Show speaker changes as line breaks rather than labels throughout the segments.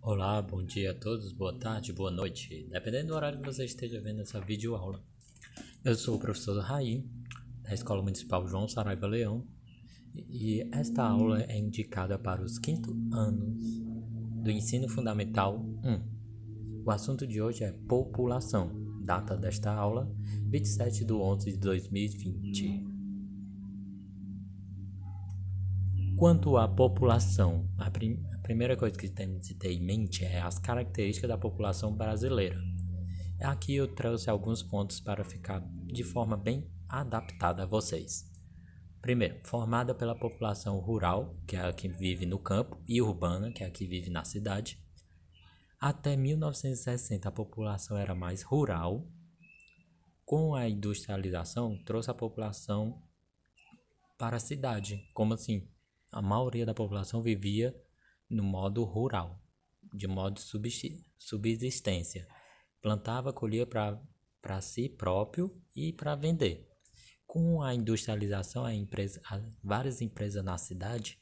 Olá, bom dia a todos, boa tarde, boa noite, dependendo do horário que você esteja vendo essa videoaula. Eu sou o professor Raí, da Escola Municipal João Saraiva Leão, e esta aula é indicada para os quintos anos do Ensino Fundamental 1. O assunto de hoje é população, data desta aula, 27/11/2020. Quanto à população, a primeira coisa que temos de ter em mente é as características da população brasileira. Aqui eu trouxe alguns pontos para ficar de forma bem adaptada a vocês. Primeiro, formada pela população rural, que é a que vive no campo, e urbana, que é a que vive na cidade. Até 1960 a população era mais rural. Com a industrialização, trouxe a população para a cidade. Como assim? A maioria da população vivia no modo rural, de modo subsistência. Plantava, colhia para si próprio e para vender. Com a industrialização, várias empresas na cidade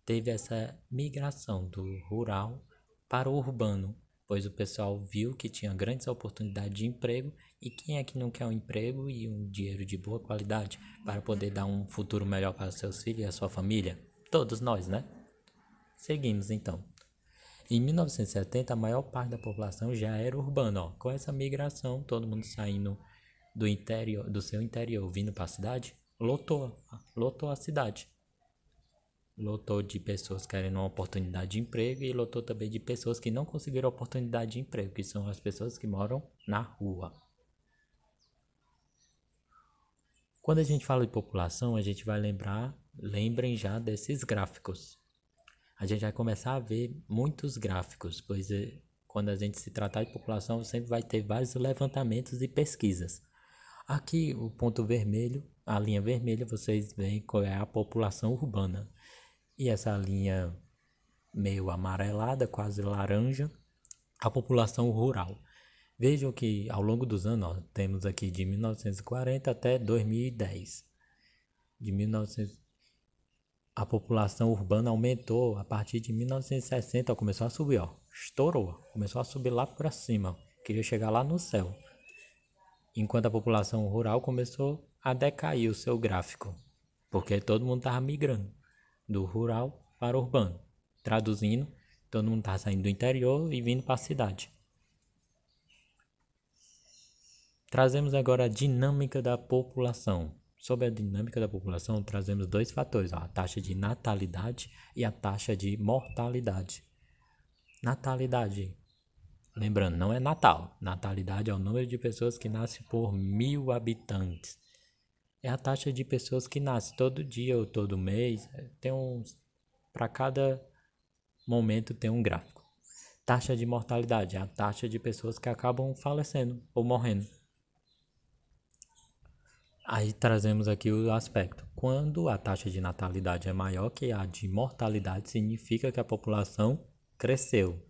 teve essa migração do rural para o urbano, pois o pessoal viu que tinha grandes oportunidades de emprego e quem é que não quer um emprego e um dinheiro de boa qualidade para poder dar um futuro melhor para seus filhos e a sua família? Todos nós, né? Seguimos então. Em 1970, a maior parte da população já era urbana, ó. Com essa migração, todo mundo saindo do interior, do seu interior, vindo para a cidade, lotou a cidade. Lotou de pessoas querendo uma oportunidade de emprego e lotou também de pessoas que não conseguiram oportunidade de emprego, que são as pessoas que moram na rua. Quando a gente fala de população, a gente vai lembrem já desses gráficos. A gente vai começar a ver muitos gráficos, pois quando a gente se tratar de população, sempre vai ter vários levantamentos e pesquisas. Aqui, o ponto vermelho, a linha vermelha, vocês veem qual é a população urbana. E essa linha meio amarelada, quase laranja, a população rural. Vejam que ao longo dos anos, ó, temos aqui de 1940 até 2010. De 1900, a população urbana aumentou a partir de 1960, ó, começou a subir, ó, estourou, começou a subir lá para cima, queria chegar lá no céu. Enquanto a população rural começou a decair o seu gráfico, porque todo mundo estava migrando do rural para o urbano. Traduzindo, todo mundo está saindo do interior e vindo para a cidade. Trazemos agora a dinâmica da população. Sobre a dinâmica da população, trazemos dois fatores, a taxa de natalidade e a taxa de mortalidade. Natalidade, lembrando, não é Natal. Natalidade é o número de pessoas que nascem por 1.000 habitantes. É a taxa de pessoas que nascem todo dia ou todo mês. Para cada momento tem um gráfico. Taxa de mortalidade é a taxa de pessoas que acabam falecendo ou morrendo. Aí trazemos aqui o aspecto. Quando a taxa de natalidade é maior que a de mortalidade, significa que a população cresceu.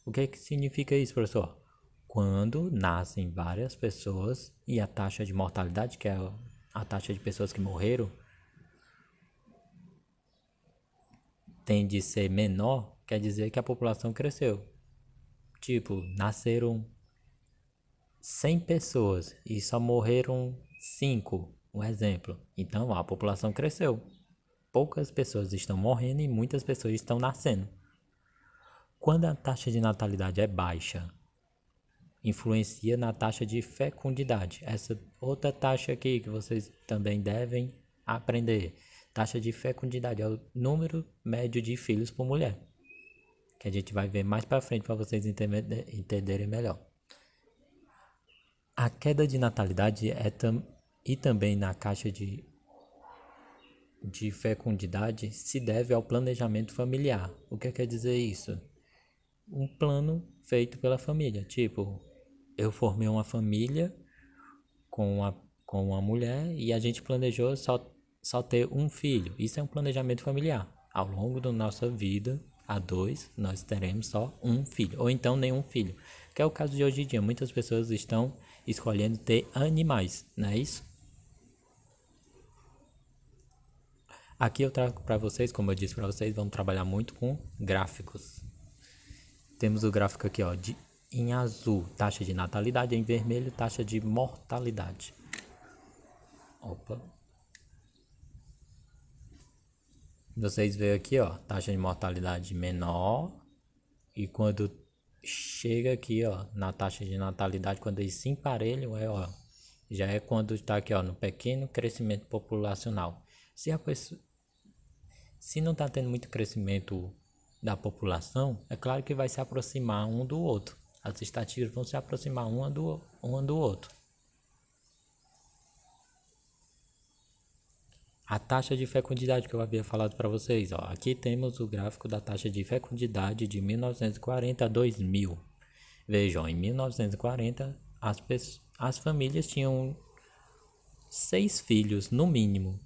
O que significa isso, professor? Quando nascem várias pessoas e a taxa de mortalidade, que é a taxa de pessoas que morreram, tende a ser menor, quer dizer que a população cresceu. Tipo, nasceram 100 pessoas e só morreram 5, um exemplo. Então a população cresceu. Poucas pessoas estão morrendo e muitas pessoas estão nascendo. Quando a taxa de natalidade é baixa, influencia na taxa de fecundidade. Essa outra taxa aqui que vocês também devem aprender. Taxa de fecundidade é o número médio de filhos por mulher, que a gente vai ver mais para frente para vocês entenderem melhor. A queda de natalidade e também na taxa de fecundidade se deve ao planejamento familiar. O que quer dizer isso? Um plano feito pela família. Tipo, eu formei uma família com uma mulher e a gente planejou só ter um filho. Isso é um planejamento familiar. Ao longo da nossa vida, a dois, nós teremos só um filho. Ou então nenhum filho. Que é o caso de hoje em dia. Muitas pessoas estão escolhendo ter animais, não é isso? Aqui eu trago para vocês, como eu disse para vocês, vamos trabalhar muito com gráficos. Temos o gráfico aqui, ó, em azul, taxa de natalidade, em vermelho, taxa de mortalidade. Opa. Vocês veem aqui, ó, taxa de mortalidade menor. E quando chega aqui, ó, na taxa de natalidade, quando eles se emparelham, ó, já é quando está aqui, ó, no pequeno crescimento populacional. Se não está tendo muito crescimento da população, é claro que vai se aproximar um do outro. As estatísticas vão se aproximar uma do outro. A taxa de fecundidade que eu havia falado para vocês, ó, aqui temos o gráfico da taxa de fecundidade de 1940 a 2000. Vejam, em 1940 as famílias tinham 6 filhos no mínimo.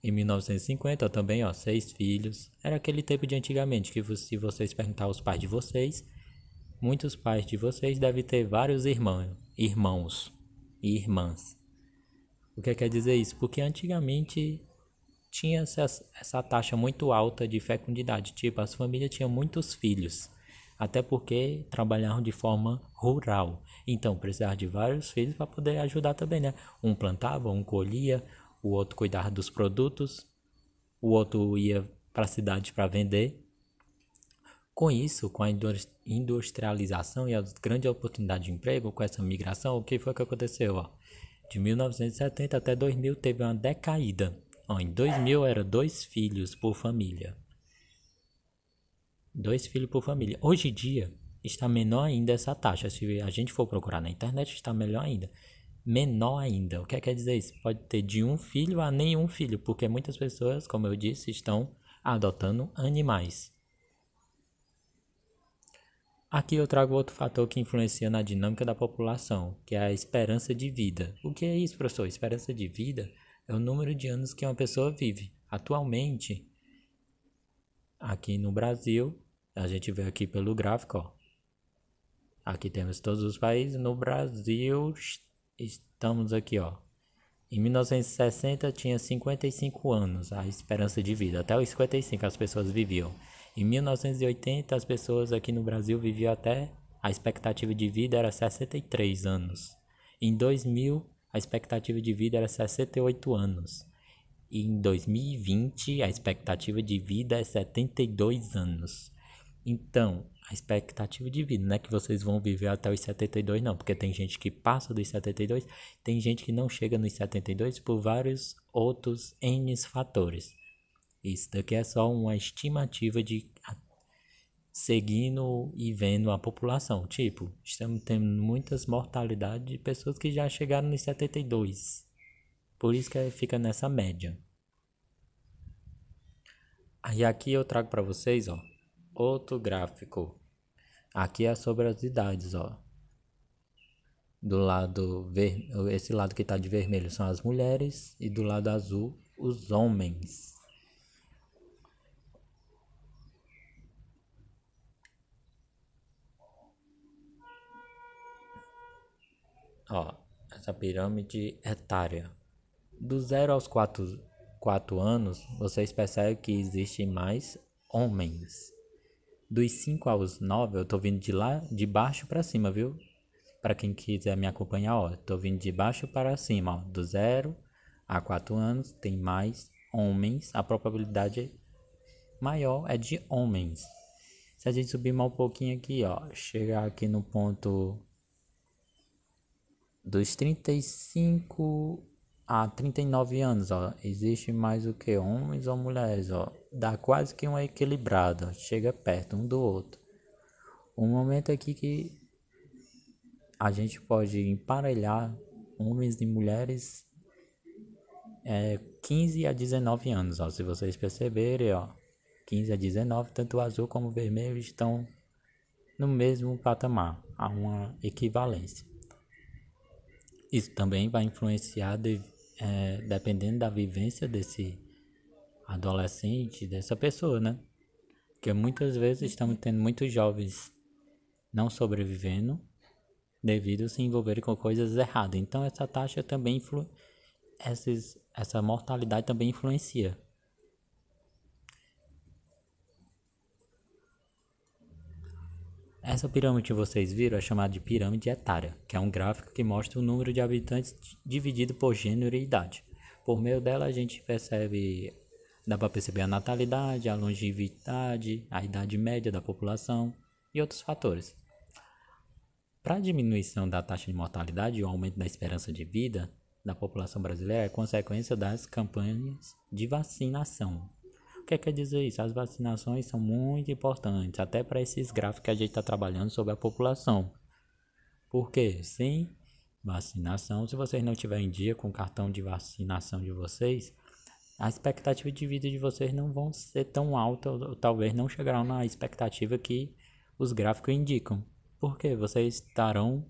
Em 1950 também, ó, 6 filhos. Era aquele tempo de antigamente que se vocês perguntar aos pais de vocês, muitos pais de vocês devem ter vários irmãos e irmãs. O que quer dizer isso? Porque antigamente tinha essa taxa muito alta de fecundidade. Tipo, as famílias tinham muitos filhos. Até porque trabalhavam de forma rural. Então, precisava de vários filhos para poder ajudar também, né? Um plantava, um colhia, o outro cuidava dos produtos, o outro ia para a cidade para vender. Com isso, com a industrialização e as grandes oportunidades de emprego, com essa migração, o que foi que aconteceu? Ó? De 1970 até 2000 teve uma decaída. Ó, em 2000 era 2 filhos por família. 2 filhos por família. Hoje em dia está menor ainda essa taxa. Se a gente for procurar na internet, está melhor ainda. Menor ainda. O que quer dizer isso? Pode ter de um filho a nenhum filho, porque muitas pessoas, como eu disse, estão adotando animais. Aqui eu trago outro fator que influencia na dinâmica da população, que é a esperança de vida. O que é isso, professor? Esperança de vida é o número de anos que uma pessoa vive. Atualmente, aqui no Brasil, a gente vê aqui pelo gráfico, ó. Aqui temos todos os países. No Brasil, estamos aqui, ó. Em 1960 tinha 55 anos a esperança de vida. Até os 55 as pessoas viviam. Em 1980 as pessoas aqui no Brasil viviam até... A expectativa de vida era 63 anos. Em 2000 a expectativa de vida era 68 anos. E em 2020 a expectativa de vida é 72 anos. Então, a expectativa de vida, não é que vocês vão viver até os 72 não, porque tem gente que passa dos 72, tem gente que não chega nos 72 por vários outros N fatores. Isso daqui é só uma estimativa de seguindo e vendo a população. Tipo, estamos tendo muitas mortalidades de pessoas que já chegaram nos 72. Por isso que fica nessa média. Aí aqui eu trago para vocês, ó, outro gráfico. Aqui é sobre as idades, ó. Do lado esse lado que está de vermelho são as mulheres e do lado azul os homens. Ó, essa pirâmide etária. Do 0 aos 4 anos, vocês percebem que existem mais homens. Dos 5 aos 9, eu tô vindo de lá, de baixo para cima, viu? Para quem quiser me acompanhar, ó, tô vindo de baixo para cima, ó. Do 0 a 4 anos tem mais homens, a probabilidade maior é de homens. Se a gente subir mais um pouquinho aqui, ó, chegar aqui no ponto dos 35 a 39 anos, ó, existe mais o que? Homens ou mulheres, ó. Dá quase que uma equilibrada, chega perto um do outro. Um momento aqui que a gente pode emparelhar homens e mulheres 15 a 19 anos, ó. Se vocês perceberem, ó, 15 a 19, tanto o azul como o vermelho estão no mesmo patamar, há uma equivalência. Isso também vai influenciar dependendo da vivência desse adolescente, dessa pessoa, né? Porque muitas vezes estamos tendo muitos jovens não sobrevivendo devido a se envolverem com coisas erradas. Então essa taxa também essa mortalidade também influencia. Essa pirâmide que vocês viram é chamada de pirâmide etária, que é um gráfico que mostra o número de habitantes dividido por gênero e idade. Por meio dela a gente dá para perceber a natalidade, a longevidade, a idade média da população e outros fatores. Para a diminuição da taxa de mortalidade e o aumento da esperança de vida da população brasileira é consequência das campanhas de vacinação. O que quer dizer isso? As vacinações são muito importantes, até para esses gráficos que a gente está trabalhando sobre a população. Porque sem vacinação, se vocês não tiverem em dia com o cartão de vacinação de vocês, a expectativa de vida de vocês não vão ser tão alta, ou talvez não chegarão na expectativa que os gráficos indicam. Porque vocês estarão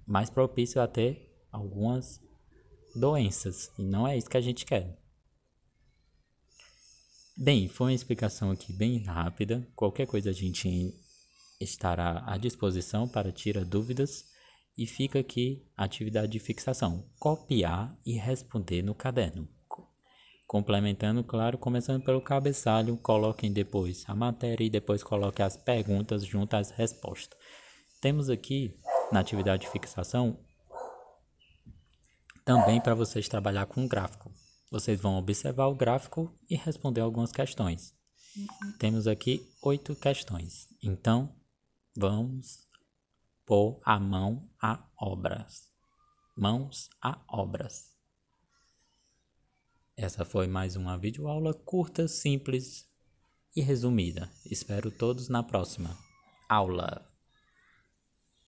mais propícios a ter algumas doenças, e não é isso que a gente quer. Bem, foi uma explicação aqui bem rápida. Qualquer coisa a gente estará à disposição para tirar dúvidas. E fica aqui a atividade de fixação: copiar e responder no caderno. Complementando, claro, começando pelo cabeçalho, coloquem depois a matéria e depois coloquem as perguntas junto às respostas. Temos aqui na atividade de fixação também para vocês trabalhar com gráfico. Vocês vão observar o gráfico e responder algumas questões. Temos aqui 8 questões. Então, vamos pôr a mão a obras. Mãos a obras. Essa foi mais uma videoaula curta, simples e resumida. Espero todos na próxima aula.